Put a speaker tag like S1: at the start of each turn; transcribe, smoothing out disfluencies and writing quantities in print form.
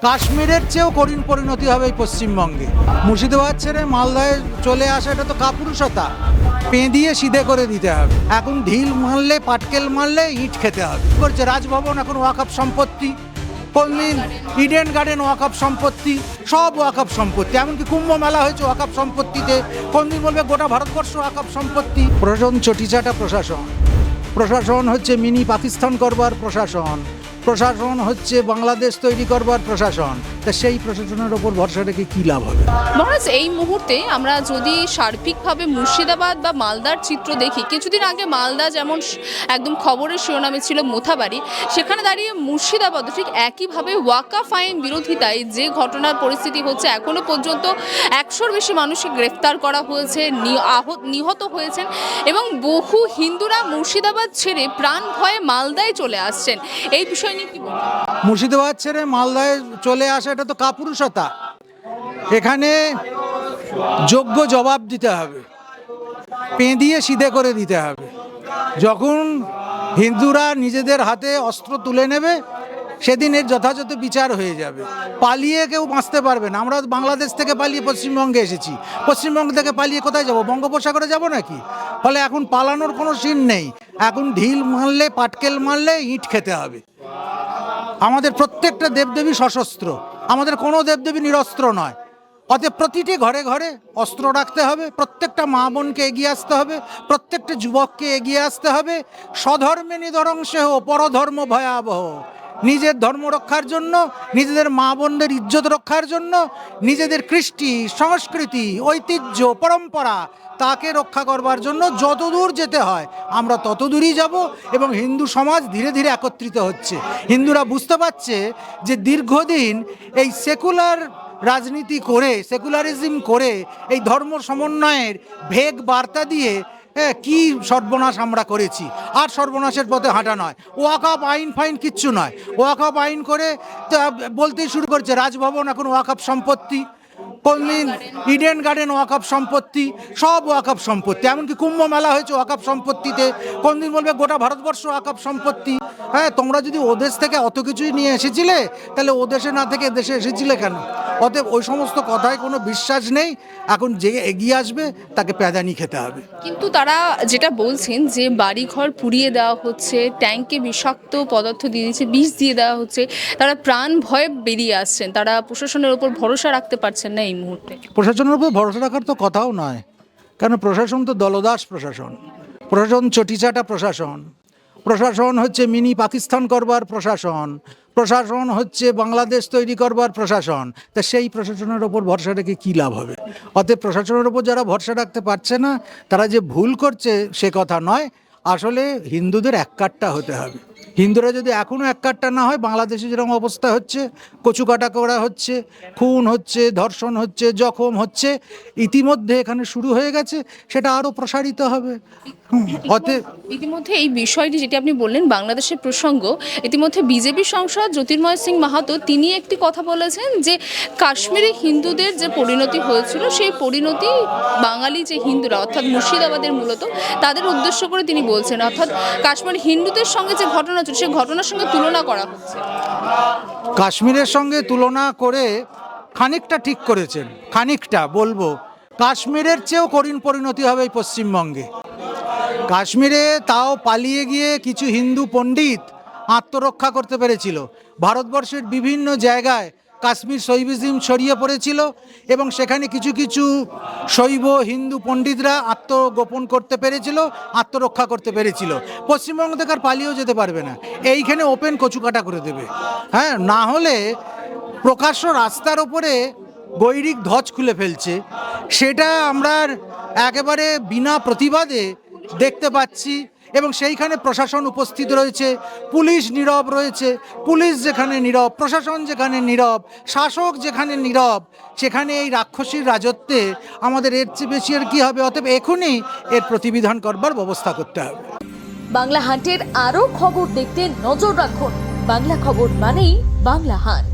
S1: কাশ্মীরের চেয়েও করুণ পরিণতি হবে এই পশ্চিমবঙ্গে। মুর্শিদাবাদ ছেড়ে মালদায় চলে আসা, এটা তো কাপুরুষতা। পেঁদিয়ে সিধে করে দিতে হবে। এখন ঢিল মারলে, পাটকেল মারলে ইট খেতে হবে। করছে রাজভবন এখন ওয়াকফ সম্পত্তি, কোনদিন ইডেন গার্ডেন ওয়াকফ সম্পত্তি, সব ওয়াকফ সম্পত্তি। এমনকি কুম্ভ মেলা হয়েছে ওয়াকফ সম্পত্তিতে, কোনদিন বলবে গোটা ভারতবর্ষ ওয়াকফ সম্পত্তি। প্রশাসন চটিচাটা প্রশাসন। প্রশাসন হচ্ছে মিনি পাকিস্তান করবার প্রশাসন। প্রশাসন হচ্ছে বাংলাদেশ তৈরি করবার প্রশাসন। তা সেই প্রশাসনের ওপর ভরসা রেখে কী লাভ হবে?
S2: মহারাজ, এই মুহূর্তে আমরা যদি সার্বিকভাবে মুর্শিদাবাদ বা মালদার চিত্র দেখি, কিছুদিন আগে মালদা যেমন একদম খবরের শিরোনামে ছিল মোথাবাড়ি, সেখানে দাঁড়িয়ে মুর্শিদাবাদ ঠিক একইভাবে ওয়াকফ আইন বিরোধিতায় যে ঘটনার পরিস্থিতি হচ্ছে, এখনো পর্যন্ত 100-র বেশি মানুষকে গ্রেফতার করা হয়েছে, নিহত হয়েছেন এবং বহু হিন্দুরা মুর্শিদাবাদ ছেড়ে প্রাণ ভয়ে মালদায় চলে আসছেন। এই বিষয় নিয়ে কি বলবেন?
S1: মুর্শিদাবাদ ছেড়ে মালদায় চলে আসা, এটা তো কাপুরুষতা। এখানে যোগ্য জবাব দিতে হবে, পেঁদিয়ে সিধে করে দিতে হবে। যখন হিন্দুরা নিজেদের হাতে অস্ত্র তুলে নেবে, সেদিন এর যথাযথ বিচার হয়ে যাবে। পালিয়ে কেউ বাঁচতে পারবে না। আমরা বাংলাদেশ থেকে পালিয়ে পশ্চিমবঙ্গে এসেছি, পশ্চিমবঙ্গ থেকে পালিয়ে কোথায় যাব? বঙ্গোপসাগরে যাব নাকি? ফলে এখন পালানোর কোনো সিন নেই। এখন ঢিল মারলে, পাটকেল মারলে ইট খেতে হবে। আমাদের প্রত্যেকটা দেবদেবী সশস্ত্র, আমাদের কোনো দেবদেবী নিরস্ত্র নয়। অতএব প্রতিটি ঘরে ঘরে অস্ত্র রাখতে হবে, প্রত্যেকটা মা বোনকে এগিয়ে আসতে হবে, প্রত্যেকটা যুবককে এগিয়ে আসতে হবে। স্বধর্মে নিধরংসেহ পরধর্ম ভয়াবহ। নিজের ধর্ম রক্ষার জন্য, নিজেদের মা বোনদের ইজ্জত রক্ষার জন্য, নিজেদের কৃষ্টি, সংস্কৃতি, ঐতিহ্য, পরম্পরা তাকে রক্ষা করবার জন্য যতদূর যেতে হয় আমরা ততদূরই যাব। এবং হিন্দু সমাজ ধীরে ধীরে একত্রিত হচ্ছে। হিন্দুরা বুঝতে পারছে যে দীর্ঘদিন এই সেকুলার রাজনীতি করে, সেকুলারিজম করে, এই ধর্ম সমন্বয়ের ভেগ বার্তা দিয়ে কি সর্বনাশ আমরা করেছি। আর সর্বনাশের পথে হাঁটা নয়। ওয়াকফ আইন ফাইন কিচ্ছু নয়। ওয়াকফ আইন করে বলতেই শুরু করছে রাজভবন এখন ওয়াকফ সম্পত্তি, কোনদিন ইডেন গার্ডেন ওয়াকফ সম্পত্তি, সব ওয়াকফ সম্পত্তি। এমনকি কুম্ভ মেলা হয়েছে ওয়াকফ সম্পত্তিতে, কোনদিন বলবে গোটা ভারতবর্ষ ওয়াকফ সম্পত্তি। হ্যাঁ, তোমরা যদি ওদেশ থেকে অত কিছুই নিয়ে এসেছিলে, তাহলে ও দেশে না থেকে দেশে এসেছিলে কেন? অতএব ওই সমস্ত কথায় কোনো বিশ্বাস নেই। এখন যে এগিয়ে আসবে তাকে প্যাদানি খেতে হবে।
S2: কিন্তু তারা যেটা বলছেন যে বাড়িঘর পুড়িয়ে দেওয়া হচ্ছে, ট্যাঙ্কে বিষাক্ত পদার্থ দিয়ে দিচ্ছে, বিষ দিয়ে দেওয়া হচ্ছে, তারা প্রাণ ভয়ে বেরিয়ে আসছেন, তারা প্রশাসনের ওপর ভরসা রাখতে পারছেন না এই মুহূর্তে।
S1: প্রশাসনের উপর ভরসা রাখার তো কথাও নয়, কারণ প্রশাসন তো দলদাস প্রশাসন। প্রশাসন চটিচাটা প্রশাসন। প্রশাসন হচ্ছে মিনি পাকিস্তান করবার প্রশাসন। প্রশাসন হচ্ছে বাংলাদেশ তৈরি করবার প্রশাসন। তা সেই প্রশাসনের ওপর ভরসা রেখে কী লাভ হবে? অতএব প্রশাসনের ওপর যারা ভরসা রাখতে পারছে না, তারা যে ভুল করছে সে কথা নয়। আসলে হিন্দুদের এককাট্টা হতে হবে। হিন্দুরা যদি এখনও এককাট্টা না হয়, বাংলাদেশে যেরকম অবস্থা হচ্ছে, কচুকাটা করা হচ্ছে, খুন হচ্ছে, ধর্ষণ হচ্ছে, জখম হচ্ছে, ইতিমধ্যে এখানে শুরু হয়ে গেছে, সেটা আরও প্রসারিত হবে। অতএব
S2: ইতিমধ্যে এই বিষয়টি যেটি আপনি বললেন বাংলাদেশের প্রসঙ্গ, ইতিমধ্যে বিজেপি সাংসদ জ্যোতির্ময় সিং মাহাতো তিনি একটি কথা বলেছেন যে কাশ্মীরি হিন্দুদের যে পরিণতি হয়েছিল, সেই পরিণতি বাঙালি যে হিন্দুরা অর্থাৎ মুর্শিদাবাদের মূলত তাদের উদ্দেশ্য করে তিনি বলছেন, অর্থাৎ কাশ্মীর হিন্দুদের সঙ্গে যে ঘটনা হচ্ছে সেই ঘটনার সঙ্গে তুলনা করা হচ্ছে।
S1: কাশ্মীরের সঙ্গে তুলনা করে খানিকটা ঠিক করেছেন, খানিকটা বলবো। কাশ্মীরের চেয়েও করুণ পরিণতি হবে এই পশ্চিমবঙ্গে। কাশ্মীরে তাও পালিয়ে গিয়ে কিছু হিন্দু পণ্ডিত আত্মরক্ষা করতে পেরেছিল। ভারতবর্ষের বিভিন্ন জায়গায় কাশ্মীর শৈবিজম ছড়িয়ে পড়েছিল এবং সেখানে কিছু কিছু শৈব হিন্দু পণ্ডিতরা আত্মগোপন করতে পেরেছিল, আত্মরক্ষা করতে পেরেছিল। পশ্চিমবঙ্গ থেকে আর পালিয়েও যেতে পারবে না। এইখানে ওপেন কচুকাটা করে দেবে। হ্যাঁ, না হলে প্রকাশ্য রাস্তার ওপরে গৈরিক ধ্বজ খুলে ফেলছে, সেটা আমরা একেবারে বিনা প্রতিবাদে দেখতে পাচ্ছি। এবং সেইখানে প্রশাসন উপস্থিত রয়েছে, পুলিশ নীরব রয়েছে। পুলিশ যেখানে নীরব, প্রশাসন যেখানে নীরব, শাসক যেখানে নীরব, সেখানে এই রাক্ষসীর রাজত্বে আমাদের এর চেয়ে বেশি আর কী হবে? অতএব এখনই এর প্রতিবিধান করবার ব্যবস্থা করতে হবে।
S3: বাংলা হান্টের আরও খবর দেখতে নজর রাখুন। বাংলা খবর মানেই বাংলা হান্ট।